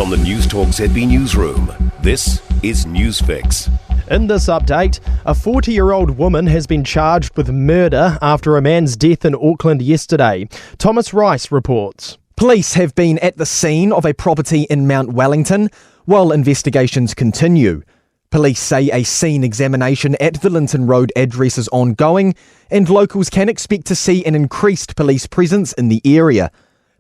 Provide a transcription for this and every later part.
From the Newstalk ZB newsroom, this is Newsfix. In this update, a 40-year-old woman has been charged with murder after a man's death in Auckland yesterday. Thomas Rice reports. Police have been at the scene of a property in Mount Wellington while investigations continue. Police say a scene examination at the Linton Road address is ongoing, and locals can expect to see an increased police presence in the area.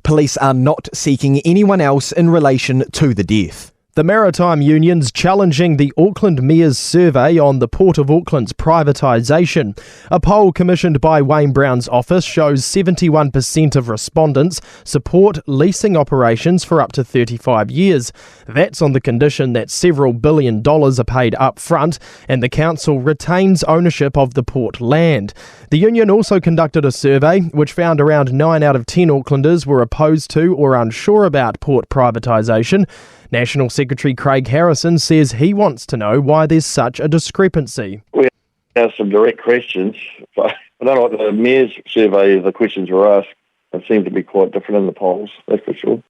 Police are not seeking anyone else in relation to the death. The maritime unions challenging the Auckland Mayor's survey on the Port of Auckland's privatisation. A poll commissioned by Wayne Brown's office shows 71% of respondents support leasing operations for up to 35 years. That's on the condition that several $1 billion are paid up front and the council retains ownership of the port land. The union also conducted a survey which found around 9 out of 10 Aucklanders were opposed to or unsure about port privatisation. National Secretary Craig Harrison says he wants to know why there's such a discrepancy. We have some direct questions, but I don't like the Mayor's survey. The questions were asked. They seem to be quite different in the polls, that's for sure.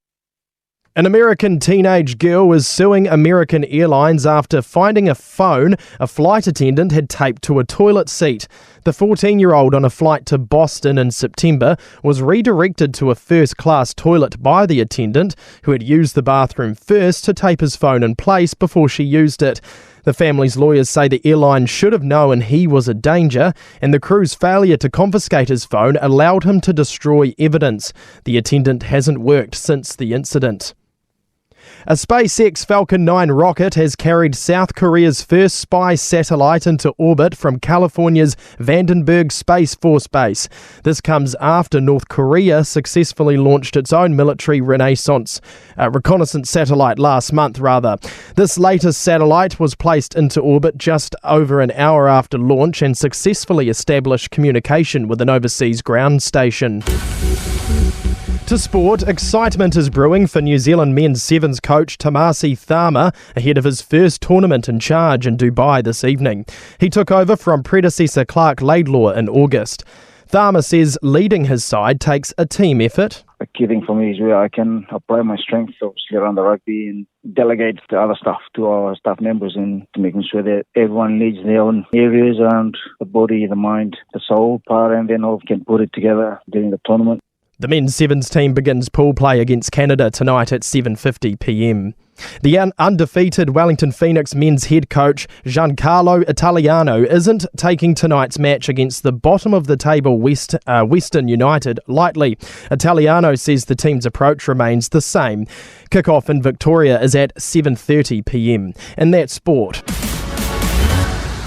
An American teenage girl is suing American Airlines after finding a phone a flight attendant had taped to a toilet seat. The 14-year-old on a flight to Boston in September was redirected to a first-class toilet by the attendant, who had used the bathroom first to tape his phone in place before she used it. The family's lawyers say the airline should have known he was a danger, and the crew's failure to confiscate his phone allowed him to destroy evidence. The attendant hasn't worked since the incident. A SpaceX Falcon 9 rocket has carried South Korea's first spy satellite into orbit from California's Vandenberg Space Force Base. This comes after North Korea successfully launched its own military reconnaissance satellite last month. This latest satellite was placed into orbit just over an hour after launch and successfully established communication with an overseas ground station. To sport, excitement is brewing for New Zealand men's sevens coach Tamasi Tharma ahead of his first tournament in charge in Dubai this evening. He took over from predecessor Clark Laidlaw in August. Tharma says leading his side takes a team effort. A key thing for me is where I can apply my strengths, obviously around the rugby, and delegate the other stuff to our staff members, and to making sure that everyone leads their own areas around the body, the mind, the soul part, and then all can put it together during the tournament. The men's sevens team begins pool play against Canada tonight at 7:50 p.m. The undefeated Wellington Phoenix men's head coach Giancarlo Italiano isn't taking tonight's match against the bottom-of-the-table Western United lightly. Italiano says the team's approach remains the same. Kick-off in Victoria is at 7:30 p.m. And that's sport.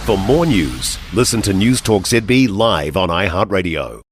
For more news, listen to Newstalk ZB live on iHeartRadio.